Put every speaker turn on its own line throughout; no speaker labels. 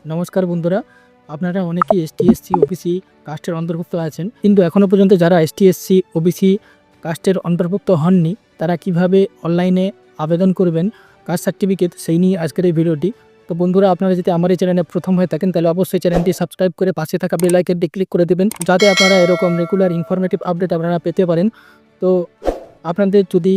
নমস্কার বন্ধুরা, আপনারা অনেকেই এসটি/এসসি, ওবিসি কাস্টের অন্তর্ভুক্ত আছেন, কিন্তু এখনও পর্যন্ত যারা এসটি/এসসি, ওবিসি কাস্টের অন্তর্ভুক্ত হননি তারা কিভাবে অনলাইনে আবেদন করবেন কাস্ট সার্টিফিকেট, সেই নিয়ে আজকের এই ভিডিওটি। তো বন্ধুরা, আপনারা যদি আমার এই চ্যানেলে প্রথম হয়ে থাকেন তাহলে অবশ্যই চ্যানেলটি সাবস্ক্রাইব করে পাশে থাকা বেল আইকনটি ক্লিক করে দেবেন, যাতে আপনারা এরকম রেগুলার ইনফরমেটিভ আপডেট আপনারা পেতে পারেন। তো আপনাদের যদি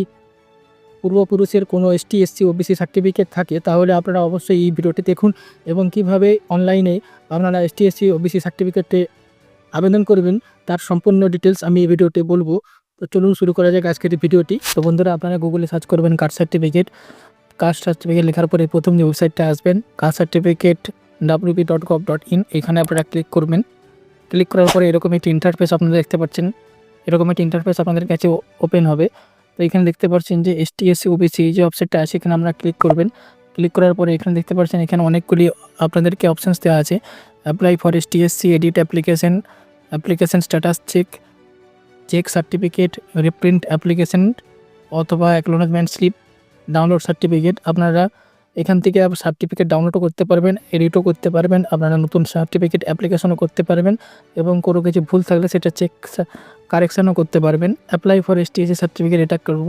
পূর্বপুরুষের কোনো এসটি/এসসি, ওবিসি সার্টিফিকেট থাকে তাহলে আপনারা অবশ্যই এই ভিডিওটি দেখুন এবং কিভাবে অনলাইনে আপনারা এসটি/এসসি, ওবিসি সার্টিফিকেটে আবেদন করবেন তার সম্পূর্ণ ডিটেলস আমি এই ভিডিওতে বলবো। তো চলুন শুরু করা যাক আজকের এই ভিডিওটি। তো বন্ধুরা, আপনারা গুগলে সার্চ করবেন কাস্ট সার্টিফিকেট লেখার পরে প্রথম যে ওয়েবসাইটটা আসবেন কাস্ট সার্টিফিকেট wp.gov.in, এখানে আপনারা ক্লিক করবেন। ক্লিক করার পরে এরকম একটি ইন্টারফেস আপনারা দেখতে পাচ্ছেন, এরকম একটি ইন্টারফেস আপনাদের কাছে ওপেন হবে। তো এখানে দেখতে পাচ্ছেন যে এসটি/এসসি, ওবিসি যে ওয়েবসাইটটা আছে এখানে আমরা ক্লিক করবেন। ক্লিক করার পরে এখানে দেখতে পাচ্ছেন এখানে অনেকগুলি আপনাদেরকে অপশানস দেওয়া আছে। Apply for ST SC, edit application status check certificate, reprint application অথবা অ্যাকনোলেজমেন্ট স্লিপ, ডাউনলোড সার্টিফিকেট। আপনারা এখান থেকে সার্টিফিকেট ডাউনলোডও করতে পারবেন, এডিটও করতে পারবেন, আপনারা নতুন সার্টিফিকেট অ্যাপ্লিকেশনও করতে পারবেন এবং কোনো কিছু ভুল থাকলে সেটা কারেকশানও করতে পারবেন। অ্যাপ্লাই ফর এসটি/এসসি সার্টিফিকেট এটা করব।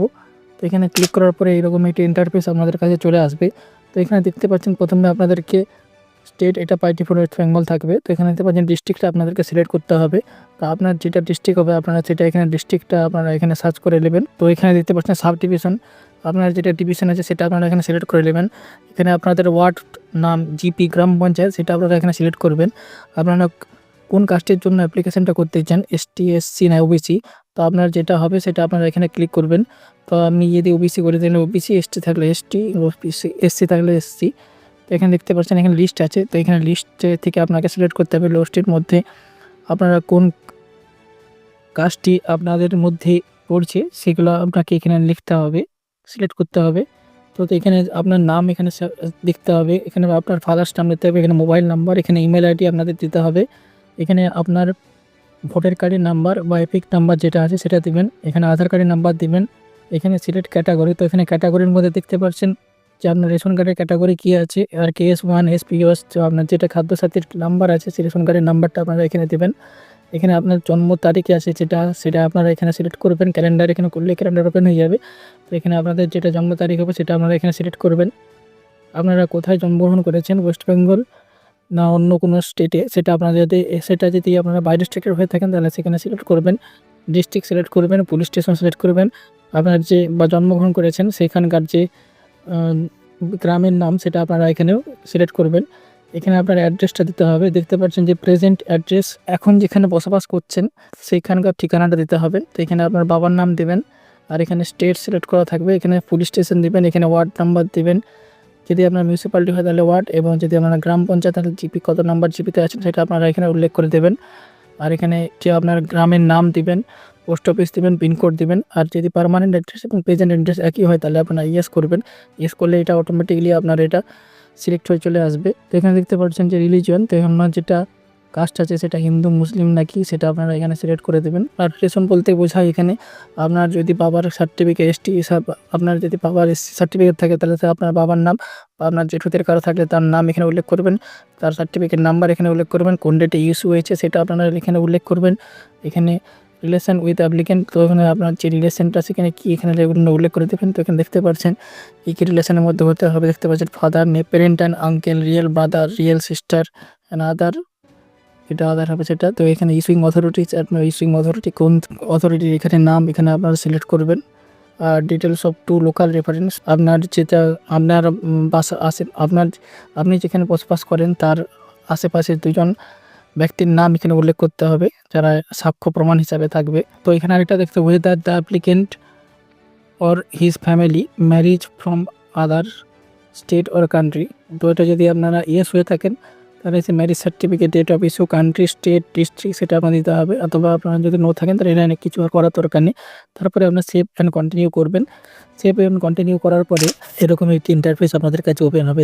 তো এখানে ক্লিক করার পরে এরকম একটি ইন্টারফেস আপনাদের কাছে চলে আসবে। তো এখানে দেখতে পাচ্ছেন প্রথমে আপনাদেরকে স্টেট, এটা বাই ডিফল্ট ওয়েস্ট বেঙ্গল থাকবে। তো এখানে দেখতে পাচ্ছেন ডিস্ট্রিক্টটা আপনাদেরকে সিলেক্ট করতে হবে। তো আপনার যেটা ডিস্ট্রিক্ট হবে আপনারা সেটা এখানে ডিস্ট্রিক্টটা আপনারা এখানে সার্চ করে নেবেন। তো এখানে দেখতে পাচ্ছেন সাব ডিভিশন, আপনার যেটা ডিভিশন আছে সেটা আপনারা এখানে সিলেক্ট করে নেবেন। এখানে আপনাদের ওয়ার্ড নাম, জিপি, গ্রাম পঞ্চায়েত সেটা আপনারা এখানে সিলেক্ট করবেন। আপনারা কোন কাস্টের জন্য অ্যাপ্লিকেশনটা করতে চান, এসটি/এসসি না ওবিসি, তো আপনার যেটা হবে সেটা আপনারা এখানে ক্লিক করবেন। তো আমি যদি ওবিসি করে দিলে ওবিসি, এসটি থাকলে এসটি, এসসি থাকলে এসসি। তো এখানে দেখতে পাচ্ছেন এখানে লিস্ট আছে। তো এখানে লিস্ট থেকে আপনাকে সিলেক্ট করতে হবে লিস্টের মধ্যে আপনারা কোন কাজটি আপনাদের মধ্যে পড়ছে সেগুলো আপনাকে এখানে লিখতে হবে, সিলেক্ট করতে হবে। তো এখানে আপনার নাম এখানে লিখতে হবে, এখানে আপনার ফাদার্স নাম দিতে হবে, এখানে মোবাইল নাম্বার, এখানে ইমেল আইডি আপনাদের দিতে হবে, এখানে আপনার ভোটার কার্ডের নাম্বার বা এপিক নাম্বার যেটা আছে সেটা দিবেন, এখানে আধার কার্ডের নাম্বার দিবেন, এখানে সিলেক্ট ক্যাটাগরি। তো এখানে ক্যাটাগরির মধ্যে দেখতে পাচ্ছেন যে আপনার রেশন কার্ডের ক্যাটাগরি কী আছে, আর KS1 SPOS, তো আপনার যেটা খাদ্যসাথীর নাম্বার আছে সেই রেশন কার্ডের নাম্বারটা আপনারা এখানে দেবেন। এখানে আপনার জন্ম তারিখ আছে সেটা আপনারা এখানে সিলেক্ট করবেন। ক্যালেন্ডার এখানে করলে ক্যালেন্ডার ওপেন হয়ে যাবে। তো এখানে আপনাদের যেটা জন্ম তারিখ হবে সেটা আপনারা এখানে সিলেক্ট করবেন। আপনারা কোথায় জন্মগ্রহণ করেছেন, ওয়েস্ট বেঙ্গল না অন্য কোনো স্টেটে, সেটা যদি আপনারা বাইরের স্টেটের হয়ে থাকেন তাহলে সেখানে সিলেক্ট করবেন। ডিস্ট্রিক্ট সিলেক্ট করবেন, পুলিশ স্টেশন সিলেক্ট করবেন, আপনার যে বা জন্মগ্রহণ করেছেন সেখানকার যে গ্রামের নাম সেটা আপনারা এখানেও সিলেক্ট করবেন। এখানে আপনার অ্যাড্রেসটা দিতে হবে। দেখতে পাচ্ছেন যে প্রেজেন্ট অ্যাড্রেস, এখন যেখানে বসবাস করছেন সেইখানকার ঠিকানাটা দিতে হবে। তো এখানে আপনার বাবার নাম দেবেন, আর এখানে স্টেট সিলেক্ট করা থাকবে, এখানে পুলিশ স্টেশন দেবেন, এখানে ওয়ার্ড নাম্বার দেবেন, যদি আপনার মিউনিসিপ্যালিটি হয় তাহলে ওয়ার্ড, এবং যদি আপনারা গ্রাম পঞ্চায়েত তাহলে জিপি কত নাম্বার জিপিতে আছেন সেটা আপনারা এখানে উল্লেখ করে দেবেন। আর এখানে যে আপনার গ্রামের নাম দিবেন, পোস্ট অফিস দিবেন, পিনকোড দিবেন। আর যদি পার্মানেন্ট অ্যাড্রেস এবং প্রেজেন্ট অ্যাড্রেস একই হয় তাহলে আপনারা ইয়েস করবেন। ইয়েস করলে এটা অটোমেটিকলি আপনার এটা সিলেক্ট হয়ে চলে আসবে। তো এখানে দেখতে পাচ্ছেন যে রিলিজিয়ন, তো আপনার যেটা কাস্ট আছে সেটা হিন্দু, মুসলিম নাকি সেটা আপনারা এখানে সিলেক্ট করে দেবেন। আর রিলেশন বলতে বোঝায় এখানে আপনার যদি বাবার সার্টিফিকেট এসটি, আপনার যদি বাবার এসসি সার্টিফিকেট থাকে তাহলে আপনার বাবার নাম, বা আপনার জেঠুদের কারো থাকলে তার নাম এখানে উল্লেখ করবেন, তার সার্টিফিকেট নাম্বার এখানে উল্লেখ করবেন, কোন ডেটে ইস্যু হয়েছে সেটা আপনারা এখানে উল্লেখ করবেন। এখানে রিলেশন উইথ অ্যাপ্লিকেন্ট, তো এখানে আপনার যে রিলেশনটা সেখানে কী এখানে উল্লেখ করে দেবেন। তো এখানে দেখতে পাচ্ছেন কী রিলেশনের মধ্যে হতে হবে। দেখতে পাচ্ছেন father, parent and uncle, real brother, real sister and other, এটা আদার হবে সেটা। তো এখানে ইস্যুইং অথরিটিস, আপনার ইস্যুইং অথরিটি কোন অথরিটির এখানে নাম এখানে আপনারা সিলেক্ট করবেন। আর details of two local reference, আপনার যেটা আপনার বাসা আছে, আপনি যেখানে বসবাস করেন তার আশেপাশে দুজন ব্যক্তির নাম এখানে উল্লেখ করতে হবে যারা সাক্ষ্য প্রমাণ হিসাবে থাকবে। তো এখানে আরেকটা দেখতে whether the applicant or his family marriage from other state or country, তো এটা যদি আপনারা ইয়েস হয়ে থাকেন তাহলে সে marriage certificate, date of issue, country, state, district সেটা আপনার দিতে হবে। অথবা আপনারা যদি নো থাকেন তাহলে এটা কিছু আর করার দরকার নেই। তারপরে আপনার সেভ অ্যান্ড কন্টিনিউ করবেন। সেভ অ্যান্ড কন্টিনিউ করার পরে এরকম একটি ইন্টারফেস আপনাদের কাছে ওপেন হবে।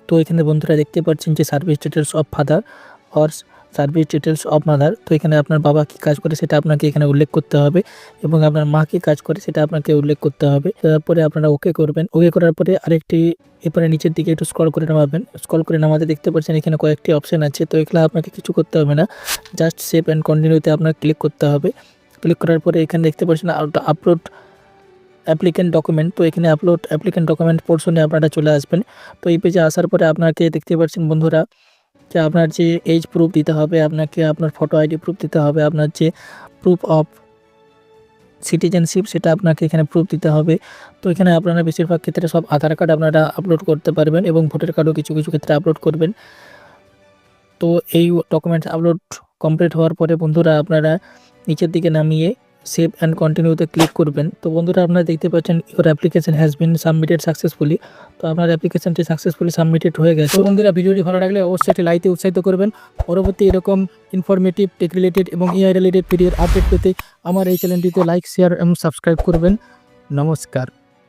তো এখানে বন্ধুরা দেখতে পাচ্ছেন যে service details of father or service details of mother. তো এখানে আপনার বাবা কী কাজ করে সেটা আপনাকে এখানে উল্লেখ করতে হবে এবং আপনার মা কী কাজ করে সেটা আপনাকে উল্লেখ করতে হবে। তারপরে আপনারা ওকে করবেন। ওকে করার পরে আরেকটি এরপরে নিচের দিকে একটু স্ক্রল করে নামাবেন। স্ক্রল করে নামাতে দেখতে পাচ্ছেন এখানে কয়েকটি অপশান আছে। তো এগুলো আপনাকে কিছু করতে হবে না, জাস্ট সেভ অ্যান্ড কন্টিনিউতে আপনার ক্লিক করতে হবে। ক্লিক করার পরে এখানে দেখতে পাচ্ছেন আপলোড অ্যাপ্লিক্যান্ট ডকুমেন্ট। তো এখানে আপলোড অ্যাপ্লিক্যান্ট ডকুমেন্ট পোর্শনে আপনারা চলে আসবেন। তো এই পেজে আসার পরে আপনাকে দেখতে পাচ্ছেন বন্ধুরা যে আপনার যে এজ প্রুফ দিতে হবে, আপনাকে আপনার ফটো আইডি প্রুফ দিতে হবে, আপনার যে প্রুফ অফ সিটিজেনশিপ সেটা আপনাকে এখানে প্রুফ দিতে হবে। তো এখানে আপনারা বেশিরভাগ ক্ষেত্রে সব আধার কার্ড আপনারা আপলোড করতে পারবেন এবং ভোটার কার্ডও কিছু কিছু ক্ষেত্রে আপলোড করবেন। তো এই ডকুমেন্টস আপলোড কমপ্লিট হওয়ার পরে বন্ধুরা আপনারা নিচের দিকে নামিয়ে সেভ অ্যান্ড কন্টিনিউতে ক্লিক করবেন। তো বন্ধুরা আপনারা দেখতে পাচ্ছেন your application has been submitted successfully. তো আপনার অ্যাপ্লিকেশনটি সাকসেসফুলি সাবমিটেড হয়ে গেছে। তো বন্ধুরা ভিডিওটি ভালো লাগলে অবশ্যই একটি লাইকে উৎসাহিত করবেন। পরবর্তী এরকম ইনফরমেটিভ, টেক রিলেটেড এবং এআই রিলেটেড ভিডিওর আপডেট পেতে আমার এই চ্যানেলটিতে লাইক, শেয়ার এবং সাবস্ক্রাইব করবেন। নমস্কার।